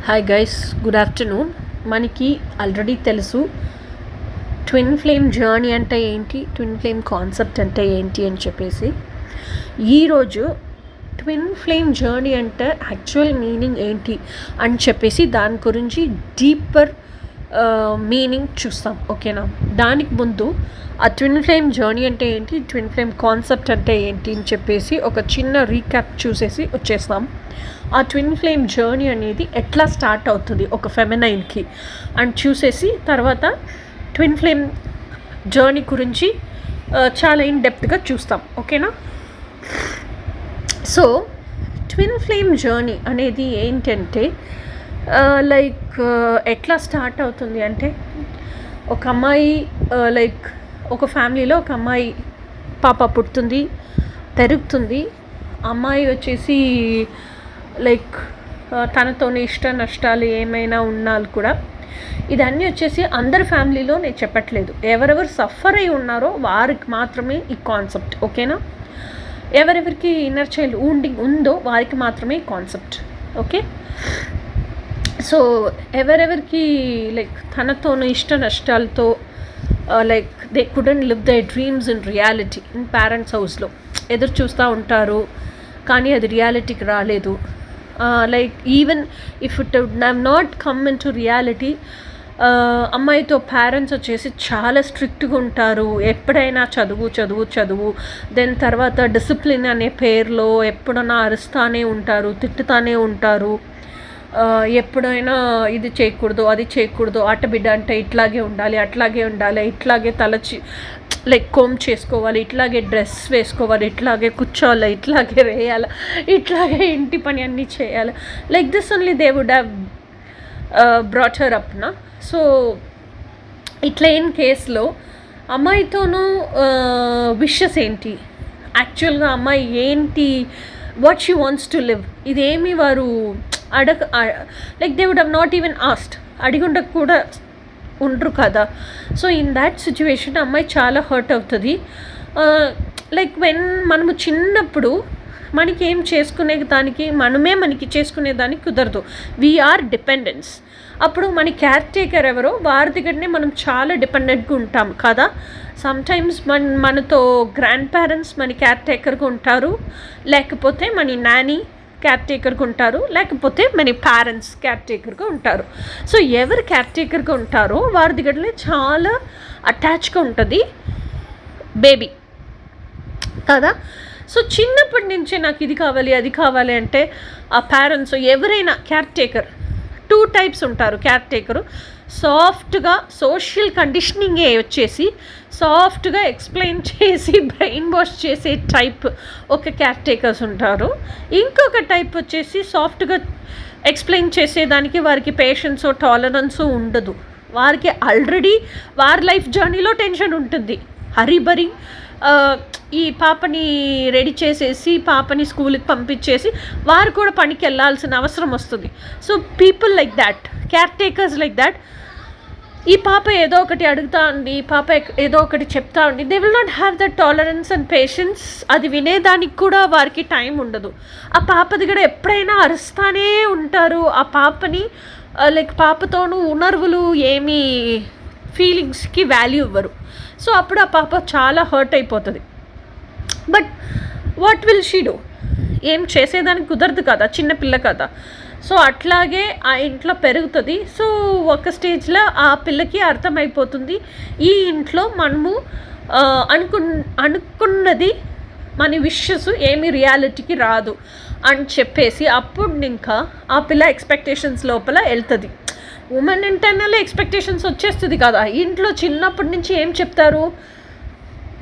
Hi guys, good afternoon. మనకి already తెలుసు twin flame journey అంటే ఏంటి, ట్విన్ ఫ్లేమ్ కాన్సెప్ట్ అంటే ఏంటి అని చెప్పేసి. ఈరోజు ట్విన్ ఫ్లేమ్ జర్నీ అంటే యాక్చువల్ మీనింగ్ ఏంటి అని చెప్పేసి దాని గురించి డీపర్ మీనింగ్ చూస్తాం, ఓకేనా. దానికి ముందు ఆ ట్విన్ ఫ్లేమ్ జర్నీ అంటే ఏంటి, ట్విన్ ఫ్లేమ్ కాన్సెప్ట్ అంటే ఏంటి అని చెప్పేసి ఒక చిన్న రీక్యాప్ చూసేసి వచ్చేస్తాం. ఆ ట్విన్ ఫ్లేమ్ జర్నీ అనేది ఎట్లా స్టార్ట్ అవుతుంది ఒక ఫెమినైన్కి అని చూసేసి తర్వాత ట్విన్ ఫ్లేమ్ జర్నీ గురించి చాలా ఇన్ డెప్త్గా చూస్తాం, ఓకేనా. సో ట్విన్ ఫ్లేమ్ జర్నీ అనేది ఏంటంటే ఎట్లా స్టార్ట్ అవుతుంది అంటే, ఒక అమ్మాయి ఒక ఫ్యామిలీలో ఒక అమ్మాయి పాప పుడుతుంది, పెరుగుతుంది. అమ్మాయి వచ్చేసి తనతోని ఇష్ట నష్టాలు ఏమైనా ఉన్నాళ్ళు కూడా, ఇదన్నీ వచ్చేసి అందరి ఫ్యామిలీలో నేను చెప్పట్లేదు, ఎవరెవరు సఫర్ అయి ఉన్నారో వారికి మాత్రమే ఈ కాన్సెప్ట్, ఓకేనా. ఎవరెవరికి ఇన్నర్ చైల్డ్ ఊండింగ్ ఉందో వారికి మాత్రమే ఈ కాన్సెప్ట్, ఓకే. సో ఎవరెవరికి తనతోని ఇష్ట నష్టాలతో they couldn't live the dreams in reality in parents హౌస్లో ఎదురు చూస్తూ ఉంటారు, కానీ అది రియాలిటీకి రాలేదు. Even if it would have not come in to reality, అమ్మాయితో పేరెంట్స్ వచ్చేసి చాలా స్ట్రిక్ట్గా ఉంటారు. ఎప్పుడైనా చదువు చదువు చదువు, దెన్ తర్వాత డిసిప్లిన్ అనే పేరులో ఎప్పుడైనా అరుస్తూనే ఉంటారు, తిట్టుతూనే ఉంటారు. ఎప్పుడైనా ఇది చేయకూడదు, అది చేయకూడదు, ఆటబిడ్డ అంటే ఇట్లాగే ఉండాలి, అట్లాగే ఉండాలి, ఇట్లాగే కోమ్ చేసుకోవాలి, ఇట్లాగే డ్రెస్ వేసుకోవాలి, ఇట్లాగే కూర్చోవాలి, ఇట్లాగే వేయాలి, ఇట్లాగే ఇంటి పని అన్నీ చేయాలి. This only they would have brought her up నా. సో ఇట్లా ఏం కేసులో అమ్మాయితోనూ విషెస్ ఏంటి, యాక్చువల్గా అమ్మాయి ఏంటి, what she wants to live, ఇదేమి వారు they would have not even asked, అడిగుండకు కూడా ఉండరు కదా. సో ఇన్ దాట్ సిచ్యువేషన్ అమ్మాయి చాలా హర్ట్ అవుతుంది. వెన్ మనము చిన్నప్పుడు మనకి ఏం చేసుకునే దానికి మనకి చేసుకునేదానికి కుదరదు, వీఆర్ డిపెండెన్స్. అప్పుడు మన కేర్ టేకర్ ఎవరో వారి దగ్గరనే మనం చాలా డిపెండెంట్గా ఉంటాం కదా. సమ్టైమ్స్ మనతో గ్రాండ్ పేరెంట్స్ మన కేర్ టేకర్గా ఉంటారు, లేకపోతే మన నాని కేర్ టేకర్గా ఉంటారు, లేకపోతే మన పేరెంట్స్ కేర్ టేకర్గా ఉంటారు. సో ఎవరు కేర్ టేకర్గా ఉంటారో వారి దగ్గరనే చాలా అటాచ్గా ఉంటుంది బేబీ కదా. సో చిన్నప్పటి నుంచే నాకు ఇది కావాలి అది కావాలి అంటే ఆ పేరెంట్స్ ఎవరైనా కేర్ టేకర్, 2 టైప్స్ ఉంటారు కేర్ టేకరు. సాఫ్ట్గా సోషల్ కండిషనింగే వచ్చేసి సాఫ్ట్గా ఎక్స్ప్లెయిన్ చేసి బ్రెయిన్ వాష్ చేసే టైప్ ఒక కేర్ టేకర్స్ ఉంటారు. ఇంకొక టైప్ వచ్చేసి సాఫ్ట్గా ఎక్స్ప్లెయిన్ చేసేదానికి వారికి పేషెన్సో టాలరెన్సో ఉండదు. వారికి ఆల్రెడీ వారి లైఫ్ జర్నీలో టెన్షన్ ఉంటుంది, హరిబరి ఈ పాపని రెడీ చేసేసి పాపని స్కూల్కి పంపించేసి వారు కూడా పనికి వెళ్ళాల్సిన అవసరం వస్తుంది. So people like that, caretakers like that, ఈ పాప ఏదో ఒకటి అడుగుతా ఉంది, ఈ పాప ఏదో ఒకటి చెప్తా ఉంది, they will not have that tolerance and patience. అది వినేదానికి కూడా వారికి టైం ఉండదు. ఆ పాప దగ్గర ఎప్పుడైనా అరుస్తూనే ఉంటారు. ఆ పాపని పాపతోనూ ఉనర్వులు ఏమీ ఫీలింగ్స్కి వాల్యూ ఇవ్వరు. సో అప్పుడు ఆ పాప చాలా హర్ట్ అయిపోతుంది. But what will she do, ఏం చేసేదానికి కుదరదు కదా, చిన్నపిల్ల కదా. సో అట్లాగే ఆ ఇంట్లో పెరుగుతుంది. సో ఒక స్టేజ్లో ఆ పిల్లకి అర్థమైపోతుంది, ఈ ఇంట్లో మనము అనుకున్నది మన విషెస్ ఏమి రియాలిటీకి రాదు అని చెప్పేసి అప్పుడు ఇంకా ఆ పిల్ల ఎక్స్పెక్టేషన్స్ లోపల వెళ్తుంది. ఉమెన్ ఇంటర్నల్ ఎక్స్పెక్టేషన్స్ వచ్చేస్తుంది కదా. ఇంట్లో చిన్నప్పటి నుంచి ఏం చెప్తారు,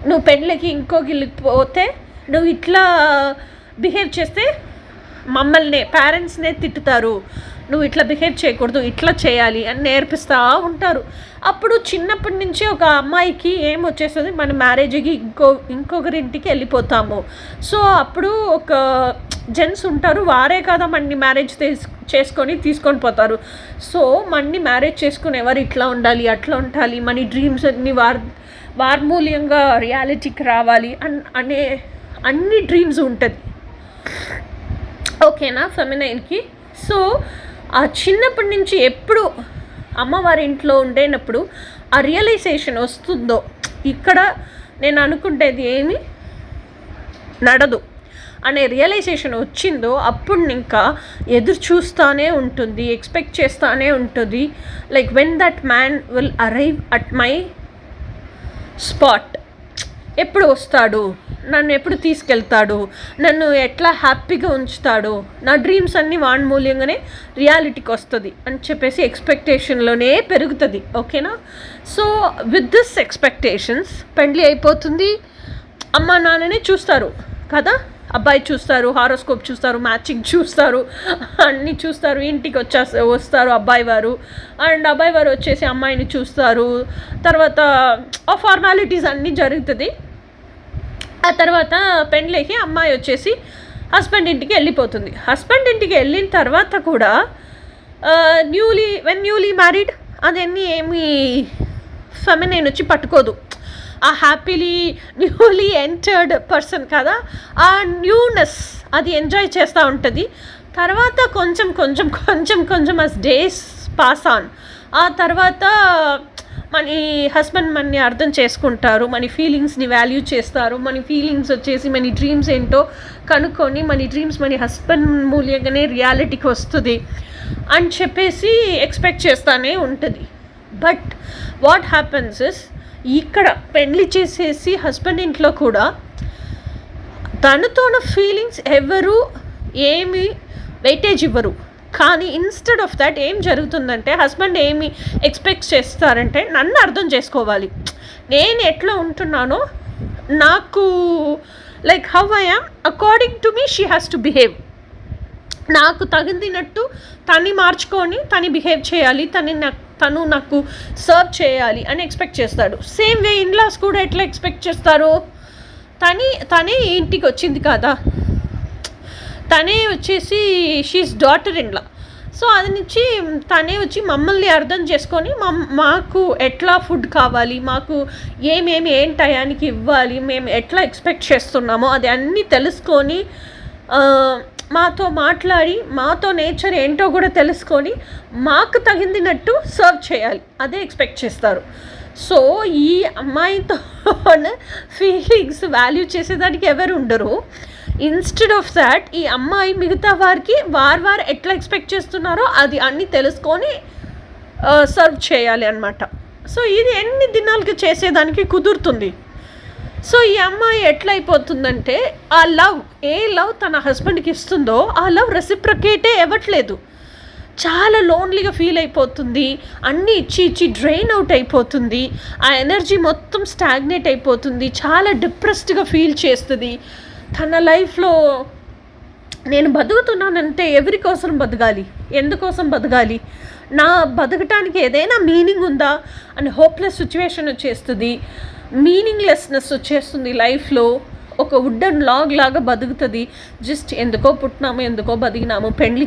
నువ్వు పెళ్ళికి ఇంకోకి పోతే నువ్వు ఇట్లా బిహేవ్ చేస్తే మమ్మల్ని పేరెంట్స్నే తిట్టుతారు, నువ్వు ఇట్లా బిహేవ్ చేయకూడదు, ఇట్లా చేయాలి అని నేర్పిస్తూ ఉంటారు. అప్పుడు చిన్నప్పటి నుంచి ఒక అమ్మాయికి ఏం వచ్చేస్తుంది, మన మ్యారేజ్కి ఇంకొకరింటికి వెళ్ళిపోతాము. సో అప్పుడు ఒక జెంట్స్ ఉంటారు, వారే కదా మన్ని మ్యారేజ్ తీసుకొని పోతారు. సో మన్ని మ్యారేజ్ చేసుకునేవారు ఇట్లా ఉండాలి, అట్లా ఉండాలి, మన డ్రీమ్స్ అన్ని వార్మూల్యంగా రియాలిటీకి రావాలి అనే అన్ని డ్రీమ్స్ ఉంటుంది, ఓకేనా, ఫెమినైన్కి. సో ఆ చిన్నప్పటి నుంచి ఎప్పుడు అమ్మవారి ఇంట్లో ఉండేటప్పుడు ఆ రియలైజేషన్ వస్తుందో, ఇక్కడ నేను అనుకుంటేది ఏమీ నడదు అనే రియలైజేషన్ వచ్చిందో, అప్పుడు ఇంకా ఎదురు చూస్తూనే ఉంటుంది, ఎక్స్పెక్ట్ చేస్తూనే ఉంటుంది. Like when that man will arrive at my spot, ఎప్పుడు వస్తాడు, నన్ను ఎప్పుడు తీసుకెళ్తాడు, నన్ను ఎట్లా హ్యాపీగా ఉంచుతాడు, నా డ్రీమ్స్ అన్నీ వాడి మూల్యంగానే రియాలిటీకి వస్తుంది అని చెప్పేసి ఎక్స్పెక్టేషన్లోనే పెరుగుతుంది. ఓకేనా? సో విత్ దిస్ ఎక్స్పెక్టేషన్స్ పెండ్లి అయిపోతుంది. అమ్మ నాన్ననే చూస్తారు కదా, అబ్బాయి చూస్తారు, హారోస్కోప్ చూస్తారు, మ్యాచింగ్ చూస్తారు, అన్నీ చూస్తారు. ఇంటికి వస్తారు అబ్బాయి వారు, అండ్ అబ్బాయి వారు వచ్చేసి అమ్మాయిని చూస్తారు. తర్వాత ఆ ఫార్మాలిటీస్ అన్నీ జరుగుతుంది. ఆ తర్వాత పెళ్ళికి అమ్మాయి వచ్చేసి హస్బెండ్ ఇంటికి వెళ్ళిపోతుంది. హస్బెండ్ ఇంటికి వెళ్ళిన తర్వాత కూడా న్యూలీ మ్యారీడ్ అదన్నీ ఏమీ ఫెమినైన్ వచ్చి పట్టుకోదు. ఆ న్యూలీ ఎంటర్డ్ పర్సన్ కదా, ఆ న్యూనెస్ అది ఎంజాయ్ చేస్తూ ఉంటుంది. తర్వాత కొంచెం అస్ డేస్ పాస్ ఆన్, ఆ తర్వాత మన హస్బెండ్ మనని అర్థం చేసుకుంటారు, మన ఫీలింగ్స్ని వాల్యూ చేస్తారు, మన ఫీలింగ్స్ వచ్చేసి మన డ్రీమ్స్ ఏంటో కనుక్కొని మన డ్రీమ్స్ మన హస్బెండ్ మూల్యంగానే రియాలిటీకి వస్తుంది అని చెప్పేసి ఎక్స్పెక్ట్ చేస్తూనే ఉంటుంది. బట్ వాట్ హ్యాపెన్స్ ఇస్, ఇక్కడ పెళ్లి చేసేసి హస్బెండ్ ఇంట్లో కూడా తనతోన ఫీలింగ్స్ ఎవరు ఏమి వెయిటేజ్ ఇవ్వరు. కానీ ఇన్స్టెడ్ ఆఫ్ దట్ ఏం జరుగుతుందంటే, హస్బెండ్ ఏమి ఎక్స్పెక్ట్ చేస్తారంటే, నన్ను అర్థం చేసుకోవాలి, నేను ఎట్లా ఉంటున్నానో, నాకు like how I am according to me she has to behave, నాకు తగినట్టు తన్ని మార్చుకొని తను బిహేవ్ చేయాలి, తను నాకు సర్వ్ చేయాలి అని ఎక్స్పెక్ట్ చేస్తాడు. సేమ్ వే ఇన్లాస్ కూడా ఎట్లా ఎక్స్పెక్ట్ చేస్తారు, తనే ఇంటికి వచ్చింది కదా, తనే వచ్చేసి she is daughter in law, so అది నుంచి తనే వచ్చి మమ్మల్ని అర్థం చేసుకొని మాకు ఎట్లా ఫుడ్ కావాలి, మాకు ఏం టయానికి ఇవ్వాలి, మేము ఎట్లా ఎక్స్పెక్ట్ చేస్తున్నామో అది అన్నీ తెలుసుకొని మాతో మాట్లాడి మాతో నేచర్ ఏంటో కూడా తెలుసుకొని మాకు తగినట్టు సర్వ్ చేయాలి, అదే ఎక్స్పెక్ట్ చేస్తారు. సో ఈ అమ్మాయితో ఫీలింగ్స్ వాల్యూ చేసేదానికి ఎవరు ఉండరు. ఇన్స్టెడ్ ఆఫ్ దాట్ ఈ అమ్మాయి మిగతా వారికి వారు ఎట్లా ఎక్స్పెక్ట్ చేస్తున్నారో అది అన్నీ తెలుసుకొని సర్వ్ చేయాలి అన్నమాట. సో ఇది ఎన్ని దినాలకి చేసేదానికి కుదురుతుంది. సో ఈ అమ్మాయి ఎట్లయిపోతుందంటే, ఆ లవ్ తన హస్బెండ్కి ఇస్తుందో ఆ లవ్ రెసిప్రకేటే ఇవ్వట్లేదు. చాలా లోన్లీగా ఫీల్ అయిపోతుంది, అన్నీ ఇచ్చి డ్రైన్ అవుట్ అయిపోతుంది, ఆ ఎనర్జీ మొత్తం స్టాగ్నేట్ అయిపోతుంది, చాలా డిప్రెస్డ్గా ఫీల్ చేస్తుంది. తన లైఫ్లో నేను బతుకుతున్నానంటే ఎవరి కోసం బతకాలి, ఎందుకోసం బతకాలి, నా బతకటానికి ఏదైనా మీనింగ్ ఉందా అని హోప్లెస్ సిచ్యువేషన్ వచ్చేస్తుంది, మీనింగ్లెస్నెస్ వచ్చేస్తుంది లైఫ్లో. ఒక వుడెన్ లాగ్ లాగా బతుకుతుంది. జస్ట్ ఎందుకో పుట్టినాము, ఎందుకో బతికినాము, పెళ్లి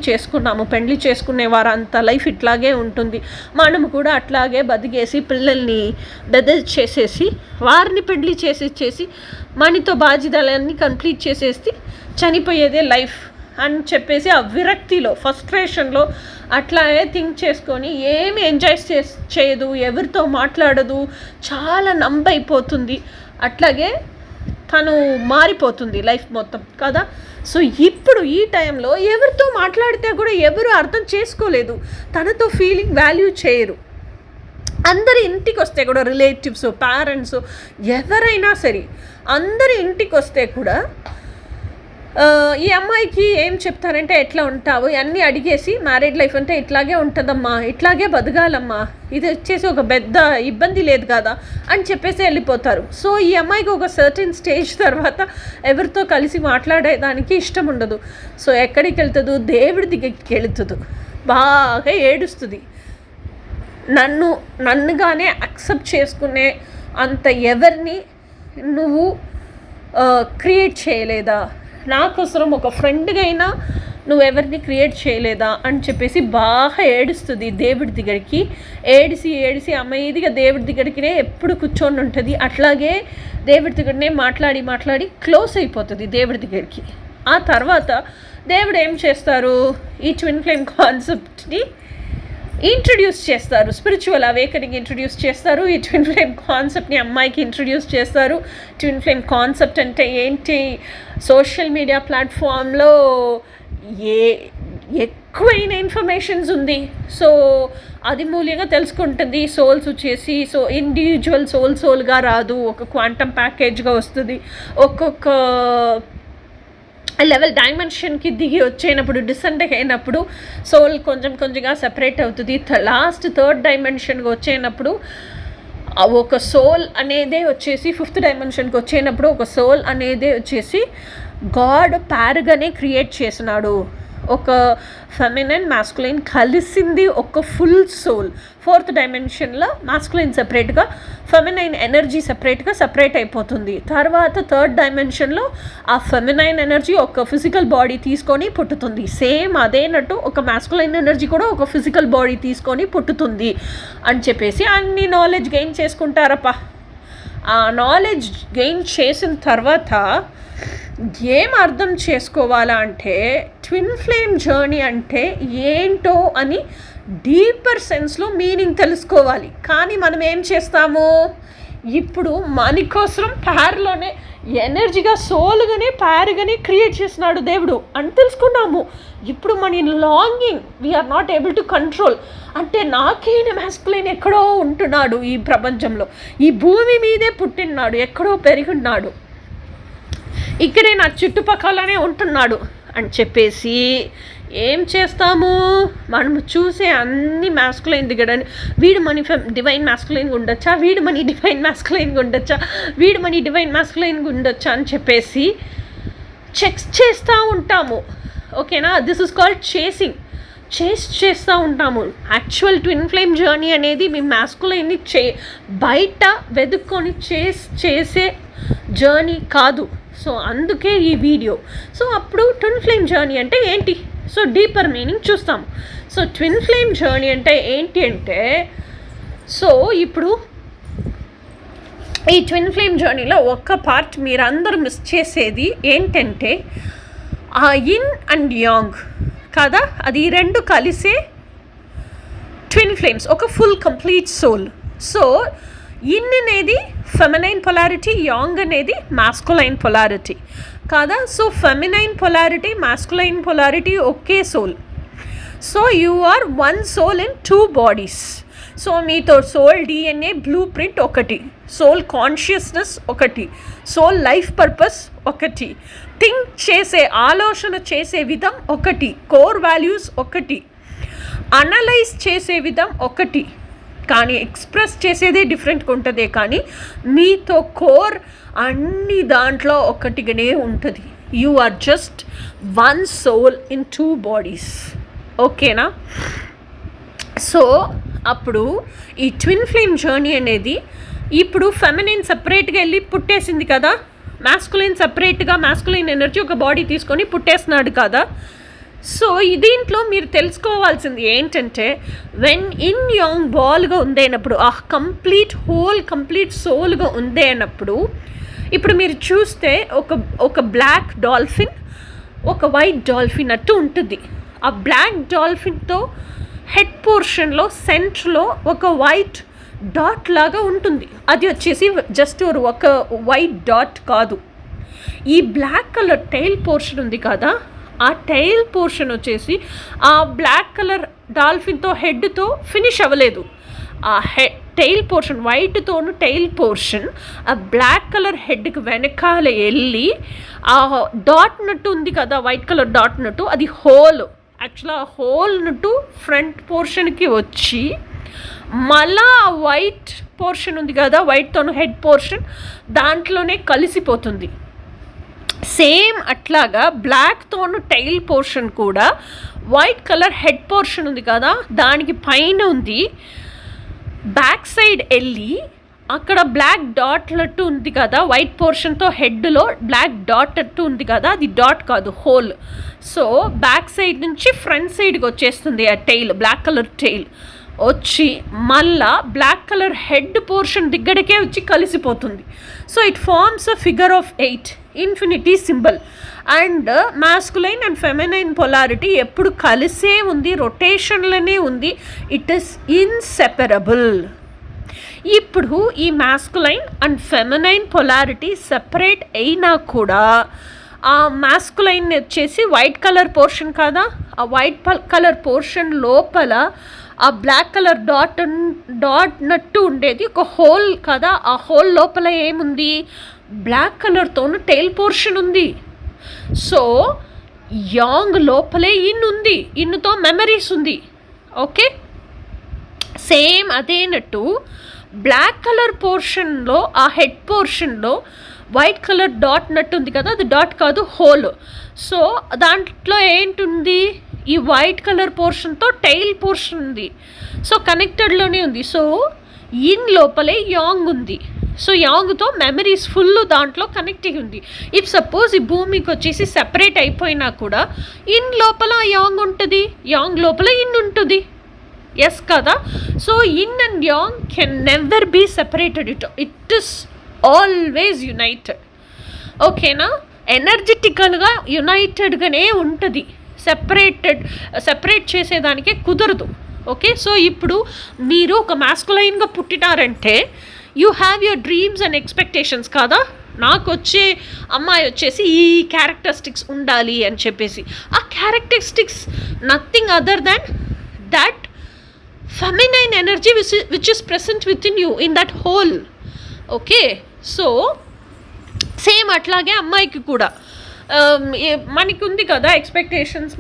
చేసుకునే వారంతా లైఫ్ ఇట్లాగే ఉంటుంది. మనము కూడా అట్లాగే బతికేసి పిల్లల్ని చేసేసి వారిని పెళ్లి చేసి మనతో బాధ్యతలన్నీ కంప్లీట్ చేసేసి చనిపోయేదే లైఫ్ అని చెప్పేసి ఆ విరక్తిలో, ఫ్రస్ట్రేషన్లో అట్లాగే థింక్ చేసుకొని ఏమి ఎంజాయ్ చేయదు, ఎవరితో మాట్లాడదు, చాలా నంబైపోతుంది. అట్లాగే తను మారిపోతుంది లైఫ్ మొత్తం కదా. సో ఇప్పుడు ఈ టైంలో ఎవరితో మాట్లాడితే కూడా ఎవరు అర్థం చేసుకోలేదు, తనతో ఫీలింగ్ వాల్యూ చేయరు. అందరి ఇంటికి వస్తే కూడా రిలేటివ్స్, పేరెంట్స్, ఎవరైనా సరే అందరి ఇంటికి వస్తే కూడా ఈ అమ్మాయికి ఏం చెప్తారంటే, ఎట్లా ఉంటావు అన్నీ అడిగేసి, మ్యారీడ్ లైఫ్ అంటే ఇట్లాగే ఉంటుందమ్మా, ఇట్లాగే బతకాలమ్మా, ఇది వచ్చేసి ఒక పెద్ద ఇబ్బంది లేదు కదా అని చెప్పేసి వెళ్ళిపోతారు. సో ఈ అమ్మాయికి ఒక సర్టెన్ స్టేజ్ తర్వాత ఎవరితో కలిసి మాట్లాడేదానికి ఇష్టం ఉండదు. సో ఎక్కడికి వెళ్తుందో, దేవుడి దగ్గరికి వెళుతుంది, బాగా ఏడుస్తుంది. నన్నుగానే యాక్సెప్ట్ చేసుకునే అంత ఎవరిని నువ్వు క్రియేట్ చేయలేదా, నాకోసం ఒక ఫ్రెండ్గా అయినా నువ్వెవరిని క్రియేట్ చేయలేదా అని చెప్పేసి బాగా ఏడుస్తుంది దేవుడి దగ్గరికి. ఏడిసి అమ్మాయిదిగా దేవుడి దగ్గరికినే ఎప్పుడు కూర్చొని ఉంటుంది. అట్లాగే దేవుడి దగ్గరనే మాట్లాడి క్లోజ్ అయిపోతుంది దేవుడి దగ్గరికి. ఆ తర్వాత దేవుడు ఏం చేస్తారు, ఈ ట్విన్ ఫ్లేమ్ కాన్సెప్ట్ని ఇంట్రడ్యూస్ చేస్తారు, స్పిరిచువల్ అవేకనింగ్ ఇంట్రడ్యూస్ చేస్తారు. ఈ ట్విన్ ఫ్లేమ్ కాన్సెప్ట్ని అమ్మాయికి ఇంట్రడ్యూస్ చేస్తారు. ట్విన్ ఫ్లేమ్ కాన్సెప్ట్ అంటే ఏంటి, సోషల్ మీడియా ప్లాట్ఫామ్లో ఎక్కువైన ఇన్ఫర్మేషన్స్ ఉంది. సో అది మూల్యంగా తెలుసుకుంటుంది. సోల్స్ వచ్చేసి ఇండివిజువల్ సోల్గా రాదు, ఒక క్వాంటమ్ ప్యాకేజ్గా వస్తుంది. ఒక్కొక్క లెవెల్ డైమెన్షన్కి దిగి వచ్చేటప్పుడు, డిసెంట్ అయినప్పుడు సోల్ కొంచెంగా సెపరేట్ అవుతుంది. లాస్ట్ థర్డ్ డైమెన్షన్కి వచ్చేటప్పుడు ఒక సోల్ అనేదే వచ్చేసి, ఫిఫ్త్ డైమెన్షన్కి వచ్చేటప్పుడు ఒక సోల్ అనేదే వచ్చేసి గాడ్ ప్యారగానే క్రియేట్ చేసినాడు. ఒక ఫెమినైన్ మాస్కులైన్ కలిసింది ఒక ఫుల్ సోల్. ఫోర్త్ డైమెన్షన్లో మాస్కులైన్ సెపరేట్గా, ఫెమినైన్ ఎనర్జీ సెపరేట్ అయిపోతుంది. తర్వాత థర్డ్ డైమెన్షన్లో ఆ ఫెమినైన్ ఎనర్జీ ఒక ఫిజికల్ బాడీ తీసుకొని పుట్టుతుంది. సేమ్ అదేనట్టు ఒక మాస్కులైన్ ఎనర్జీ కూడా ఒక ఫిజికల్ బాడీ తీసుకొని పుట్టుతుంది అని చెప్పేసి అన్ని నాలెడ్జ్ గెయిన్ చేసుకుంటారప్ప. ఆ నాలెడ్జ్ గెయిన్ చేసిన తర్వాత ఏం అర్థం చేసుకోవాలా అంటే, ట్విన్ ఫ్లేమ్ జర్నీ అంటే ఏంటో అని డీపర్ సెన్స్లో మీనింగ్ తెలుసుకోవాలి. కానీ మనం ఏం చేస్తాము, ఇప్పుడు మన కోసం ప్యార్లోనే ఎనర్జీగా సోల్గానే ప్యార్గానే క్రియేట్ చేసినాడు దేవుడు అని తెలుసుకున్నాము. ఇప్పుడు మన longing we are not able to control. అంటే నాకైనా మాస్కులైన్ ఎక్కడో ఉంటున్నాడు ఈ ప్రపంచంలో, ఈ భూమి మీదే పుట్టినాడు, ఎక్కడో పెరిగినాడు, ఇక్కడే నా చుట్టుపక్కలనే ఉంటున్నాడు అని చెప్పేసి ఏం చేస్తాము, మనము చూసే అన్ని మాస్కులైన్ దిగడని, వీడు మనీ డివైన్ మాస్కులైన్గా ఉండొచ్చా, వీడు మనీ డివైన్ మాస్కులైన్గా ఉండొచ్చా, వీడు మనీ డివైన్ మాస్కులైన్గా ఉండొచ్చా అని చెప్పేసి చెక్స్ చేస్తూ ఉంటాము. ఓకేనా, దిస్ ఇస్ కాల్డ్ చేస్తూ ఉంటాము. యాక్చువల్ ట్విన్ ఫ్లేమ్ జర్నీ అనేది మీ మాస్కులైన్ని బయట వెతుక్కొని చేసే జర్నీ కాదు. సో అందుకే ఈ వీడియో. సో అప్పుడు ట్విన్ ఫ్లేమ్ జర్నీ అంటే ఏంటి, సో డీపర్ మీనింగ్ చూస్తాము. సో ట్విన్ ఫ్లేమ్ జర్నీ అంటే ఏంటి అంటే, సో ఇప్పుడు ఈ ట్విన్ ఫ్లేమ్ జర్నీలో ఒక్క పార్ట్ మీరందరూ మిస్ చేసేది ఏంటంటే, ఆ ఇన్ అండ్ యాంగ్ కదా, అది రెండు కలిసే ట్విన్ ఫ్లేమ్స్, ఒక full complete soul. So yin అనేది ఫెమినైన్ పొలారిటీ, యాంగ్ అనేది మాస్కులైన్ పొలారిటీ కాదా. So feminine polarity, masculine polarity ఒకే soul. So you are one soul in two bodies. So మీతో సోల్ డిఎన్ఏ బ్లూ ప్రింట్ ఒకటి, soul consciousness ఒకటి, soul life purpose ఒకటి, think చేసే ఆలోచన చేసే విధం ఒకటి, కోర్ వాల్యూస్ ఒకటి, అనలైజ్ చేసే విధం ఒకటి, కానీ ఎక్స్ప్రెస్ చేసేదే డిఫరెంట్గా ఉంటుంది. కానీ మీతో కోర్ అన్ని దాంట్లో ఒకటిగానే ఉంటుంది. You are just one soul in two bodies. ఓకేనా. సో అప్పుడు ఈ ట్విన్ ఫ్లేమ్ జర్నీ అనేది, ఇప్పుడు ఫెమినిన్ సపరేట్గా వెళ్ళి పుట్టేసింది కదా, మాస్కులైన్ సపరేట్గా మాస్కులైన్ ఎనర్జీ ఒక బాడీ తీసుకొని పుట్టేస్తున్నాడు కదా. సో దీంట్లో మీరు తెలుసుకోవాల్సింది ఏంటంటే, వెన్ ఇన్ యాంగ్ బాల్గా ఉందేనప్పుడు, ఆ కంప్లీట్ సోల్గా ఉందేనప్పుడు, ఇప్పుడు మీరు చూస్తే ఒక బ్లాక్ డాల్ఫిన్, ఒక వైట్ డాల్ఫిన్ అట్టు ఉంటుంది. ఆ బ్లాక్ డాల్ఫిన్తో హెడ్ పోర్షన్లో సెంటర్లో ఒక వైట్ డాట్ లాగా ఉంటుంది. అది వచ్చేసి జస్ట్ ఒక వైట్ డాట్ కాదు, ఈ బ్లాక్ కలర్ టెయిల్ పోర్షన్ ఉంది కదా, ఆ టెయిల్ పోర్షన్ వచ్చేసి ఆ బ్లాక్ కలర్ డాల్ఫిన్తో హెడ్తో ఫినిష్ అవ్వలేదు. ఆ టెయిల్ పోర్షన్ వైట్తోను టెయిల్ పోర్షన్ ఆ బ్లాక్ కలర్ హెడ్కి వెనకాల వెళ్ళి ఆ డాట్ నట్టు ఉంది కదా, వైట్ కలర్ డాట్ నట్టు, అది హోల్. యాక్చువల్గా ఆ హోల్ నట్టు ఫ్రంట్ పోర్షన్కి వచ్చి మళ్ళా ఆ వైట్ పోర్షన్ ఉంది కదా, వైట్తోను హెడ్ పోర్షన్ దాంట్లోనే కలిసిపోతుంది. సేమ్ అట్లాగా బ్లాక్తోను టైల్ పోర్షన్ కూడా వైట్ కలర్ హెడ్ పోర్షన్ ఉంది కదా, దానికి పైన ఉంది, బ్యాక్ సైడ్ వెళ్ళి అక్కడ బ్లాక్ డాట్ లట్టు ఉంది కదా, వైట్ పోర్షన్తో హెడ్లో బ్లాక్ డాట్ అట్టు ఉంది కదా, అది డాట్ కాదు హోల్. సో బ్యాక్ సైడ్ నుంచి ఫ్రంట్ సైడ్కి వచ్చేస్తుంది ఆ టెయిల్, బ్లాక్ కలర్ టెయిల్. వచ్చి మళ్ళా బ్లాక్ కలర్ హెడ్ పోర్షన్ దగ్గరకే వచ్చి కలిసిపోతుంది. So it forms a figure of 8, infinity symbol. And masculine and feminine polarity ఎప్పుడు కలిసే ఉంది, రొటేషన్లోనే ఉంది. It is inseparable. ఇప్పుడు ఈ masculine and feminine polarity separate అయినా కూడా ఆ మాస్కులైన్ వచ్చేసి వైట్ కలర్ పోర్షన్ కదా, ఆ వైట్ కలర్ పోర్షన్ లోపల ఆ బ్లాక్ కలర్ డాట్ నట్టు ఉండేది ఒక హోల్ కదా. ఆ హోల్ లోపల ఏముంది, బ్లాక్ కలర్తోను టెయిల్ పోర్షన్ ఉంది. సో యాంగ్ లోపలే ఇన్ ఉంది, ఇన్నుతో మెమరీస్ ఉంది. ఓకే, సేమ్ అదేనట్టు బ్లాక్ కలర్ పోర్షన్లో ఆ హెడ్ పోర్షన్లో వైట్ కలర్ డాట్ నట్టు ఉంది కదా, అది డాట్ కాదు హోల్. సో దాంట్లో ఏంటుంది, ఈ వైట్ కలర్ పోర్షన్తో టెయిల్ పోర్షన్ ఉంది. సో కనెక్టెడ్లోనే ఉంది. సో ఇన్ లోపలే యాంగ్ ఉంది. సో యాంగ్తో మెమరీస్ ఫుల్ దాంట్లో కనెక్ట్ అయ్యి ఉంది. ఇఫ్ సపోజ్ ఈ భూమికి వచ్చేసి సెపరేట్ అయిపోయినా కూడా ఇన్ లోపల యాంగ్ ఉంటుంది, యాంగ్ లోపల ఇన్ ఉంటుంది. ఎస్ కదా. So yin and yang can never be separated. It is always united. ఓకేనా, ఎనర్జెటికల్గా యునైటెడ్గానే ఉంటుంది. సెపరేట్ చేసేదానికే కుదరదు. ఓకే, సో ఇప్పుడు మీరు ఒక మాస్కులైన్గా పుట్టినారంటే you have your dreams and expectations కాదా. నాకు వచ్చే అమ్మాయి వచ్చేసి ఈ క్యారెక్టరిస్టిక్స్ ఉండాలి అని చెప్పేసి, ఆ characteristics nothing other than that feminine energy which is present within you in that whole. Okay, so same అట్లాగే అమ్మాయికి కూడా మనకి ఉంది కదా ఎక్స్పెక్టేషన్స్.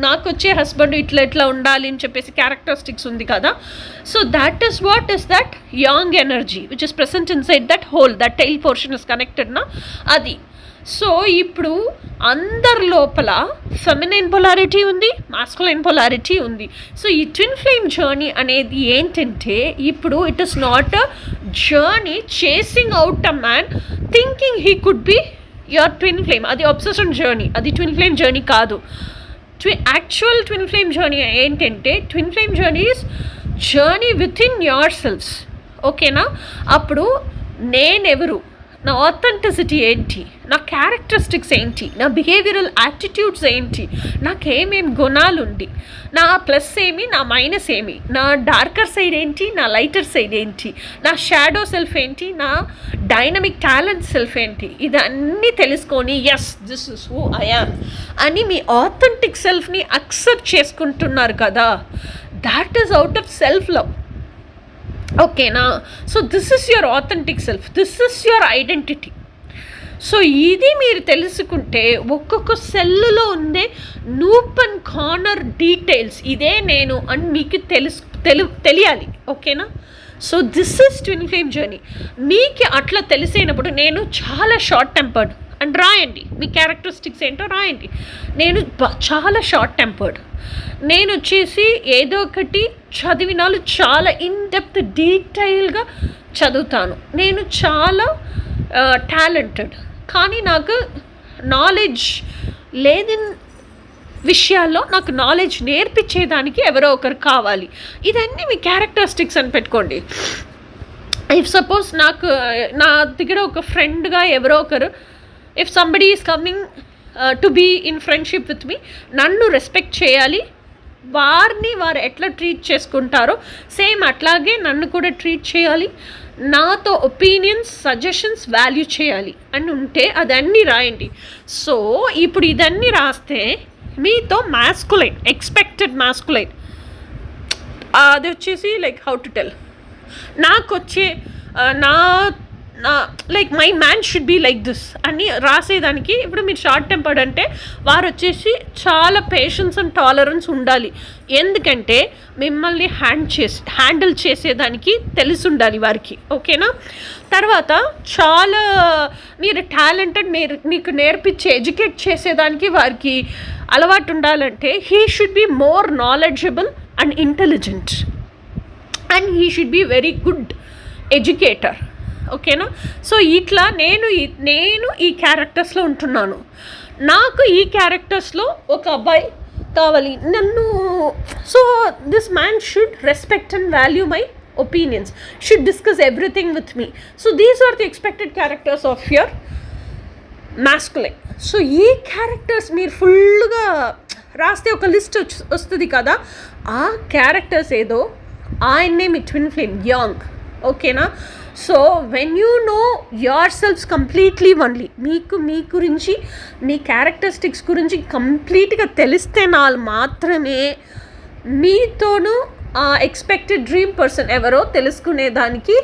నాకు వచ్చే హస్బెండ్ ఇట్లా ఉండాలి అని చెప్పేసి క్యారెక్టరిస్టిక్స్ ఉంది కదా. So that is what is that yang energy which is present inside that hole, that tail portion is connected నా అది. సో ఇప్పుడు అందరి లోపల ఫెమినైన్ పొలారిటీ ఉంది, మాస్కులైన్ పొలారిటీ ఉంది. సో ఈ ట్విన్ ఫ్లేమ్ జర్నీ అనేది ఏంటంటే ఇప్పుడు it is not a journey chasing out a man thinking he could be your twin flame. అది అబ్సెషన్ జర్నీ, అది ట్విన్ ఫ్లేమ్ జర్నీ కాదు. యాక్చువల్ ట్విన్ ఫ్లేమ్ జర్నీ ఏంటంటే twin flame journey is journey within your selfs. ఓకేనా, అప్పుడు నేనెవరు, నా authenticity ఏంటి, నా క్యారెక్టరిస్టిక్స్ ఏంటి, నా బిహేవియరల్ యాటిట్యూడ్స్ ఏంటి, నాకేమేం గుణాలు ఉంది, నా ప్లస్ ఏమి, నా మైనస్ ఏమి, నా డార్కర్ సైడ్ ఏంటి, నా లైటర్ సైడ్ ఏంటి, నా షాడో సెల్ఫ్ ఏంటి, నా డైనమిక్ టాలెంట్ సెల్ఫ్ ఏంటి, ఇదన్నీ తెలుసుకొని yes this is who I am అని మీ ఆథెంటిక్ సెల్ఫ్ని అక్సెప్ట్ చేసుకుంటున్నారు కదా. That is out of self love. ఓకేనా, so this is your authentic self, this is your identity. So ఇది మీరు తెలుసుకుంటే ఒక్కొక్క సెల్లో ఉండే నూప్ అండ్ కార్నర్ డీటెయిల్స్ ఇదే నేను అని మీకు తెలియాలి. ఓకేనా, so this is twin flame journey. మీకు అట్లా తెలిసినప్పుడు నేను చాలా షార్ట్ టెంపర్డ్ అండ్ రాయండి, మీ క్యారెక్టరిస్టిక్స్ ఏంటో రాయండి. నేను చాలా షార్ట్ టెంపర్డ్, నేను వచ్చేసి ఏదో ఒకటి చదివినాలు చాలా ఇన్ డెప్త్ డీటెయిల్గా చదువుతాను. నేను చాలా టాలెంటెడ్, కానీ నాకు నాలెడ్జ్ లేని విషయాల్లో నాకు నాలెడ్జ్ నేర్పించేదానికి ఎవరో ఒకరు కావాలి. ఇదన్నీ మీ క్యారెక్టరిస్టిక్స్ అని పెట్టుకోండి. ఇఫ్ సపోజ్ నాకు నా దగ్గర ఒక ఫ్రెండ్గా ఎవరో ఒకరు, if somebody is coming to be in friendship with me, నన్ను రెస్పెక్ట్ చేయాలి, వారు ఎట్లా ట్రీట్ చేసుకుంటారో సేమ్ అట్లాగే నన్ను కూడా ట్రీట్ చేయాలి, నాతో ఒపీనియన్స్ సజెషన్స్ వాల్యూ చేయాలి అని ఉంటే అదన్నీ రాయండి. సో ఇప్పుడు ఇదన్నీ రాస్తే మీతో మాస్కులైన్, ఎక్స్పెక్టెడ్ మాస్కులైన్, అది వచ్చేసి లైక్ హౌ టు టెల్, నాకు వచ్చే నా like my man should be like this అని రాసేదానికి. ఇప్పుడు మీరు షార్ట్ టెంపర్డ్ అంటే వారు వచ్చేసి చాలా పేషెన్స్ అండ్ టాలరెన్స్ ఉండాలి. ఎందుకంటే మిమ్మల్ని హ్యాండిల్ చేసేదానికి తెలిసి ఉండాలి వారికి. ఓకేనా, తర్వాత చాలా మీరు టాలెంటెడ్, మీకు నేర్పించి ఎడ్యుకేట్ చేసేదానికి వారికి అలవాటు ఉండాలంటే he should be more knowledgeable and intelligent and he should be very good educator. ఓకేనా, సో ఇట్లా నేను ఈ క్యారెక్టర్స్లో ఉంటున్నాను. నాకు ఈ క్యారెక్టర్స్లో ఒక అబ్బాయి కావాలి నన్ను. So this man should respect and value my opinions, should discuss everything with me. So these are the expected characters of your masculine. So ఈ క్యారెక్టర్స్ మీరు ఫుల్గా రాస్తే ఒక లిస్ట్ వస్తుంది కదా, ఆ క్యారెక్టర్స్ ఏదో ఆయన్నే మీ ట్విన్ ఫ్లేమ్ యాంగ్. ఓకేనా? So when you know your selfs completely only, మీకు మీ గురించి మీ క్యారెక్టరిస్టిక్స్ గురించి కంప్లీట్గా తెలిస్తే మాత్రమే మీతోనూ ఎక్స్పెక్టెడ్ డ్రీమ్ పర్సన్ ఎవరో తెలుసుకునేదానికి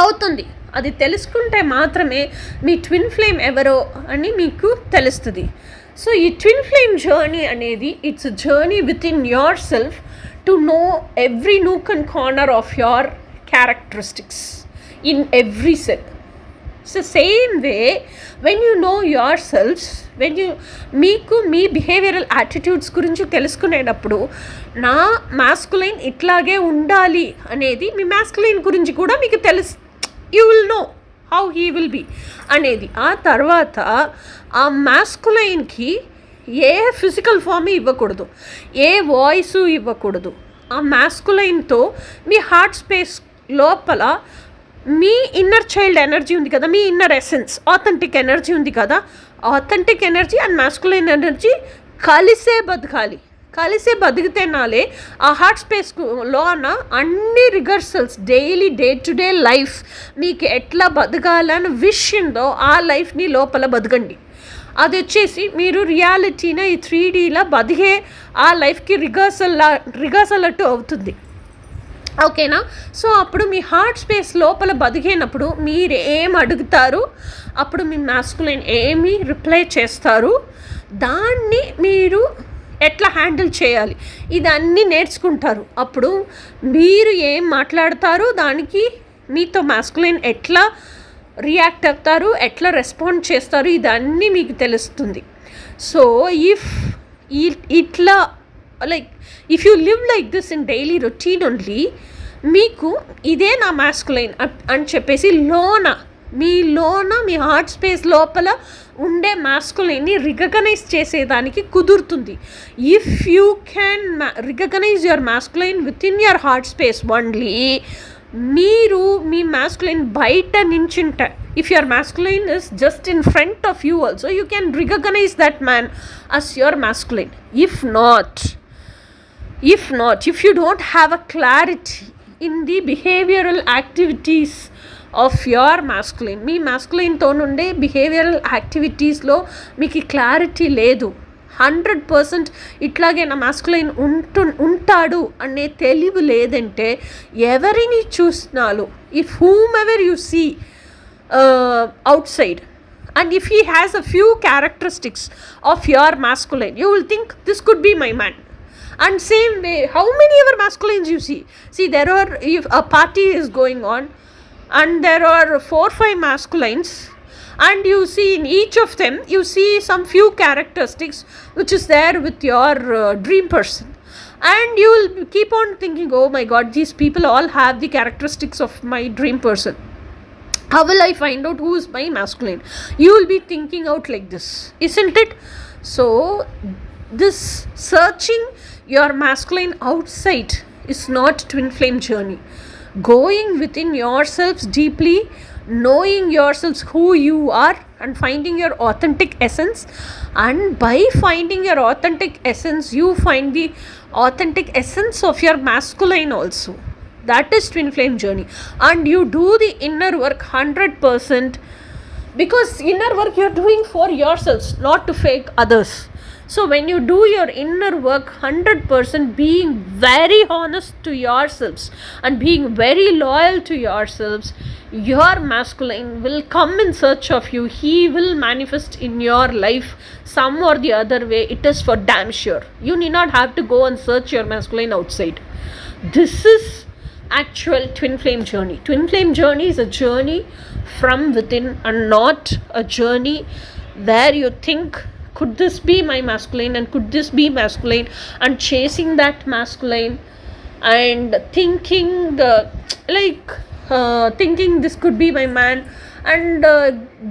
అవుతుంది. అది తెలుసుకుంటే మాత్రమే మీ ట్విన్ ఫ్లేమ్ ఎవరో అని మీకు తెలుస్తుంది. సో ఈ ట్విన్ ఫ్లేమ్ జర్నీ అనేది it's journey with in your self to know every nook and corner of your characteristics in every cell. So same way, when you know yourselves, when you మీకు మీ behavioural attitudes గురించి తెలుసుకునేటప్పుడు నా masculine ఇట్లాగే ఉండాలి అనేది మీ masculine గురించి కూడా మీకు you will know how he will be అనేది. ఆ తర్వాత ఆ మాస్కులైన్కి ఏ ఫిజికల్ ఫామ్ ఇవ్వకూడదు, ఏ వాయిస్ ఇవ్వకూడదు. ఆ మాస్కులైన్తో మీ హార్ట్ స్పేస్ లోపల మీ ఇన్నర్ చైల్డ్ ఎనర్జీ ఉంది కదా, మీ ఇన్నర్ ఎసెన్స్ ఆథెంటిక్ ఎనర్జీ ఉంది కదా, authentic energy and masculine energy కలిసే బతకాలి. కలిసే బతికితేనాలే ఆ హార్ట్ స్పేస్లోన అన్ని rehearsals daily day to day life మీకు ఎట్లా బతకాలని విష్ ఉందో ఆ లైఫ్ని లోపల బతకండి. అది వచ్చేసి మీరు రియాలిటీన ఈ 3Dలా బతికే ఆ లైఫ్కి రిహర్సల్ అట్టు అవుతుంది. ఓకేనా? సో అప్పుడు మీ హార్ట్ స్పేస్ లోపల బతికేనప్పుడు మీరు ఏం అడుగుతారు, అప్పుడు మీ మాస్కులైన్ ఏమి రిప్లై చేస్తారు, దాన్ని మీరు ఎట్లా హ్యాండిల్ చేయాలి ఇదన్నీ నేర్చుకుంటారు. అప్పుడు మీరు ఏం మాట్లాడతారు, దానికి మీతో మాస్కులైన్ ఎట్లా రియాక్ట్ అవుతారు, ఎట్లా రెస్పాండ్ చేస్తారు, ఇదన్నీ మీకు తెలుస్తుంది. సో ఇట్లా like if you live like this in daily routine only, మీకు ఇదే నా మాస్కులైన్ అని చెప్పేసి మీ హార్ట్ స్పేస్ లోపల ఉండే మాస్కులైన్ని రికగ్నైజ్ చేసేదానికి కుదురుతుంది. If you can recognize your masculine within your heart space only, మీరు మీ మాస్కులైన్ బయట నించుంటే, if your masculine is just in front of you also, you can recognize that man as your masculine. If you don't have a clarity in the behavioral activities of your masculine, మీ మాస్కులైన్తో నుండే behavioural యాక్టివిటీస్లో మీకు clarity లేదు, 100% ఇట్లాగే నా masculine ఉంటాడు అనే తెలివి లేదంటే, ఎవరిని చూసినాలు if whomever you see outside, and if he has a few characteristics of your masculine, you will think this could be my man. And same way, how many ever masculines you see there are, if a party is going on and there are 4-5 masculines, and you see in each of them you see some few characteristics which is there with your dream person, and you will keep on thinking, oh my god, these people all have the characteristics of my dream person. How will I find out who is my masculine? You will be thinking out like this, isn't it? So this searching your masculine outside is not twin flame journey. Going within yourselves deeply, knowing yourselves who you are and finding your authentic essence, and by finding your authentic essence you find the authentic essence of your masculine also. That is twin flame journey. And you do the inner work 100%, because inner work you are doing for yourselves, not to fake others. So when you do your inner work 100%, being very honest to yourselves and being very loyal to yourselves, your masculine will come in search of you. He will manifest in your life some or the other way. It is for damn sure. You need not have to go and search your masculine outside. This is actual twin flame journey. Twin flame journey is a journey from within, and not a journey where you think, could this be my masculine and could this be masculine, and chasing that masculine and thinking thinking this could be my man, and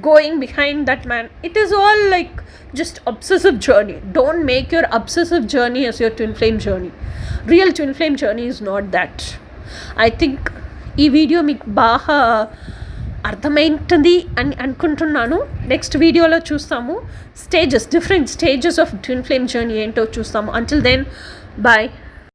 going behind that man. It is all like just obsessive journey. Don't make your obsessive journey as your twin flame journey. Real twin flame journey is not that. I think ఈ video మీకు బాగా అర్థమైంటుంది అని అనుకుంటున్నాను. Next వీడియోలో చూస్తాము different stages of twin flame journey ఏంటో చూస్తాము. Until then bye.